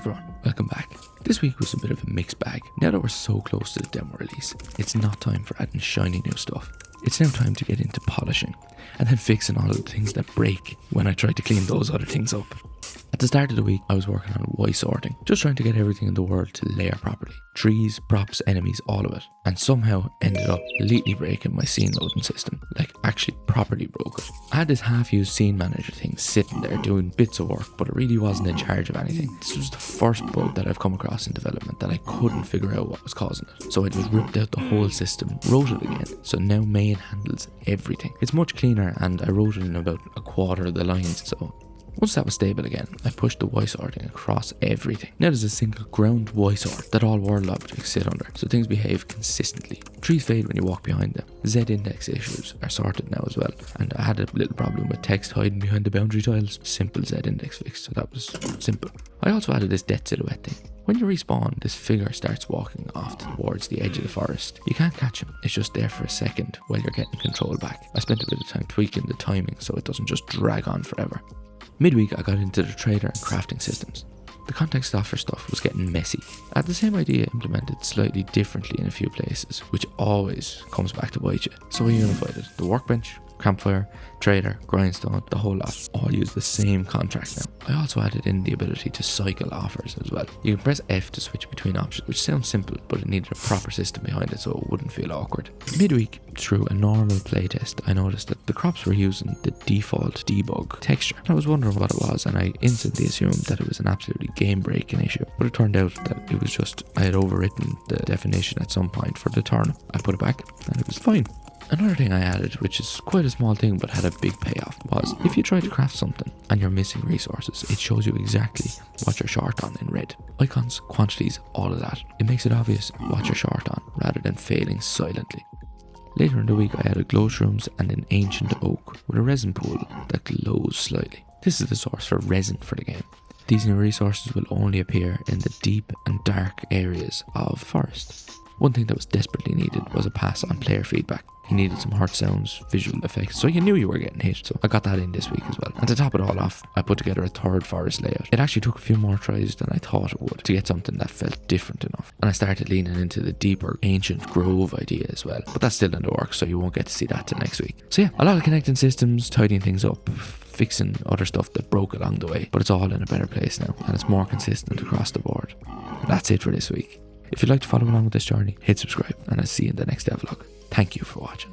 everyone, welcome back. This week was a bit of a mixed bag. Now that we're so close to the demo release, it's not time for adding shiny new stuff. It's now time to get into polishing, and then fixing all of the things that break when I try to clean those other things up. At the start of the week, I was working on Y sorting, just trying to get everything in the world to layer properly. Trees, props, enemies, all of it. And somehow ended up completely breaking my scene loading system, like actually properly broke it. I had this half-used scene manager thing sitting there doing bits of work, but it really wasn't in charge of anything. This was the first bug that I've come across in development that I couldn't figure out what was causing it. So I just ripped out the whole system, wrote it again, so now main handles everything. It's much cleaner, and I wrote it in about a quarter of the lines, so once that was stable again, I pushed the Y sorting across everything. Now there's a single ground Y sort that all world objects sit under, so things behave consistently. Trees fade when you walk behind them. Z index issues are sorted now as well, and I had a little problem with text hiding behind the boundary tiles. Simple Z index fix, so that was simple. I also added this death silhouette thing. When you respawn, this figure starts walking off towards the edge of the forest. You can't catch him, it's just there for a second while you're getting control back. I spent a bit of time tweaking the timing so it doesn't just drag on forever. Midweek, I got into the trader and crafting systems. The context offer stuff was getting messy. I had the same idea implemented slightly differently in a few places, which always comes back to bite you. So I unified it. The workbench, campfire, trader, grindstone, the whole lot all use the same contract now. I also added in the ability to cycle offers as well. You can press F to switch between options, which sounds simple, but it needed a proper system behind it so it wouldn't feel awkward. Midweek, through a normal playtest, I noticed that the crops were using the default debug texture. I was wondering what it was, and I instantly assumed that it was an absolutely game-breaking issue, but it turned out that it was just I had overwritten the definition at some point for the turnip. I put it back and it was fine. Another thing I added, which is quite a small thing but had a big payoff, was if you try to craft something and you're missing resources, it shows you exactly what you're short on in red. Icons, quantities, all of that. It makes it obvious what you're short on rather than failing silently. Later in the week, I added glowshrooms and an ancient oak with a resin pool that glows slightly. This is the source for resin for the game. These new resources will only appear in the deep and dark areas of the forest. One thing that was desperately needed was a pass on player feedback. You needed some hurt sounds, visual effects, so you knew you were getting hit, so I got that in this week as well. And to top it all off, I put together a third forest layout. It actually took a few more tries than I thought it would to get something that felt different enough. And I started leaning into the deeper ancient grove idea as well. But that's still in the works, so you won't get to see that till next week. So yeah, a lot of connecting systems, tidying things up, fixing other stuff that broke along the way. But it's all in a better place now, and it's more consistent across the board. That's it for this week. If you'd like to follow along with this journey, hit subscribe, and I'll see you in the next devlog. Thank you for watching.